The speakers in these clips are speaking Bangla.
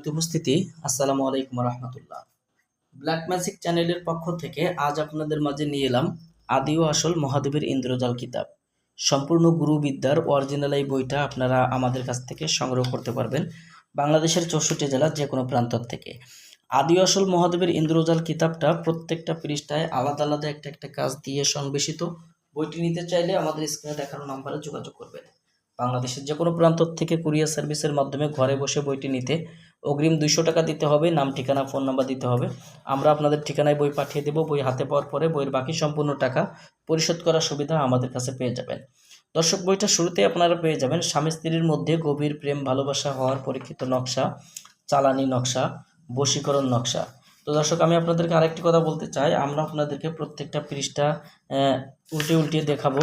সম্মানিত উপস্থিতি, আসসালামু আলাইকুম রহমতুল্লাহ। ব্ল্যাক ম্যাজিক চ্যানেলের পক্ষ থেকে আজ আপনাদের মাঝে নিয়ে এলাম আদি ও আসল মহাদেবের ইন্দ্রজাল কিতাব। সম্পূর্ণ গুরুবিদ্যার অরিজিনাল এই বইটা আপনারা আমাদের কাছ থেকে সংগ্রহ করতে পারবেন বাংলাদেশের 64 জেলার যে কোনো প্রান্ত থেকে। আদি ও আসল মহাদেবের ইন্দ্রজাল কিতাবটা প্রত্যেকটা পৃষ্ঠায় আলাদা আলাদা একটা কাজ দিয়ে সংবেশিত। বইটি নিতে চাইলে আমাদের স্ক্রিনে দেখানো নম্বরে যোগাযোগ করবেন। বাংলাদেশের যে কোনো প্রান্ত থেকে কুরিয়ার সার্ভিসের মাধ্যমে ঘরে বসে বইটি নিতে অগ্রিম 200 টাকা দিতে হবে। নাম, ঠিকানা, ফোন নাম্বার দিতে হবে। আমরা আপনাদের ঠিকানায় বই পাঠিয়ে দেব। বই হাতে পাওয়ার পরে বইয়ের বাকি সম্পূর্ণ টাকা পরিশোধ করার সুবিধা আমাদের কাছে পেয়ে যাবেন। দর্শক, বইটা শুরুতেই আপনারা পেয়ে যাবেন স্বামী স্ত্রীর মধ্যে গভীর প্রেম ভালোবাসা হওয়ার পরীক্ষিত নকশা, চালানি নকশা, বশীকরণ নকশা। তো দর্শক, আমি আপনাদেরকে আরেকটি কথা বলতে চাই, আমরা আপনাদেরকে প্রত্যেকটা পৃষ্ঠা উল্টিয়ে দেখাবো।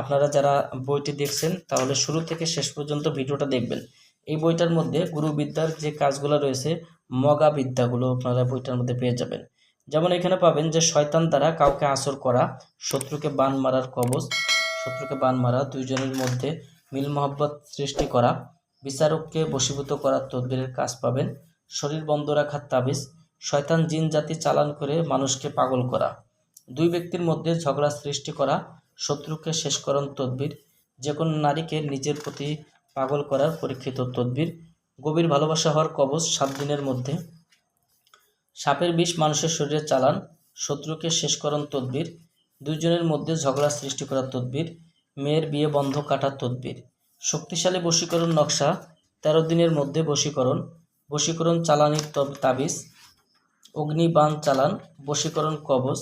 আপনারা যারা বইটি দেখছেন তাহলে শুরু থেকে শেষ পর্যন্ত ভিডিওটা দেখবেন। এই বইটার মধ্যে গুরুবিদ্যার যে কাজগুলো রয়েছে, মগা বিদ্যাগুলো আপনারা বইটার মধ্যে পেয়ে যাবেন। যেমন এখানে পাবেন যে শয়তান দ্বারা কাউকে আসর করা, শত্রুকে বান মারার কবচ, শত্রুকে বান মারা, দুইজনের মধ্যে মিল মহব্বত সৃষ্টি করা, বিচারককে বশীভূত করার তদবিরের কাজ পাবেন, শরীর বন্ধ রাখার তাবিজ, শয়তান জিন জাতি চালান করে মানুষকে পাগল করা, দুই ব্যক্তির মধ্যে ঝগড়া সৃষ্টি করা, শত্রুকে শেষকরণ তদবির, যে কোনো নারীকে নিজের প্রতি পাগল করার পরীক্ষিত তদবির, গভীর ভালোবাসা হওয়ার কবচ 7 দিনের মধ্যে, সাপের বিষ মানুষের শরীরে চালান, শত্রুকে শেষকরণ তদবির, দুইজনের মধ্যে ঝগড়া সৃষ্টি করার তদবির, মেয়ের বিয়ে বন্ধ কাটার তদবির, শক্তিশালী বশীকরণ নকশা 13 দিনের মধ্যে বশীকরণ চালানির তাবিজ, অগ্নিবাণ চালান, বশীকরণ কবচ,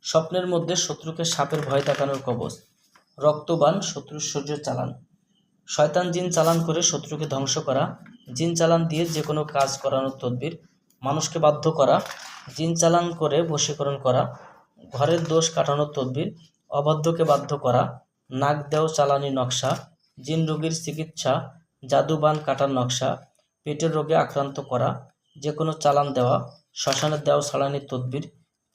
স্বপ্নের মধ্যে শত্রুকে সাপের ভয় দেখানোর কবচ, রক্তবাণ শত্রুর শরীরে চালান, শয়তান জিন চালান করে শত্রুকে ধ্বংস করা, জিন চালান দিয়ে যে কোনো কাজ করানোর তদবির, মানুষকে বাধ্য করা, জিন চালান করে বশীকরণ করা, ঘরের দোষ কাটানোর তদবির, অবাধ্যকে বাধ্য করা, নাক দেও চালানি নকশা, জিন রোগীর চিকিৎসা, জাদুবান কাটার নকশা, পেটের রোগে আক্রান্ত করা, যে কোনো চালান দেওয়া, শ্মশানের দেওয়া ছাড়ানির তদবির,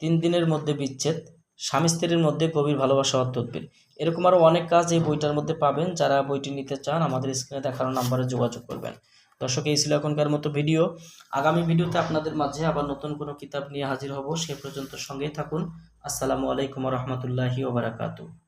3 দিনের মধ্যে বিচ্ছেদ, স্বামী স্ত্রীর মধ্যে গভীর ভালোবাসা হওয়ার তদবির। এরকম আরও অনেক কাজ এই বইটার মধ্যে পাবেন। যারা বইটি নিতে চান আমাদের স্ক্রিনে দেখানো নাম্বারে যোগাযোগ করবেন। দর্শক, এই ছিল এখনকার মতো ভিডিও। আগামী ভিডিওতে আপনাদের মাঝে আবার নতুন কোনো কিতাব নিয়ে হাজির হব। সে পর্যন্ত সঙ্গেই থাকুন। আসসালামু আলাইকুম রহমতুল্লাহি ওয়া বারাকাতুহু।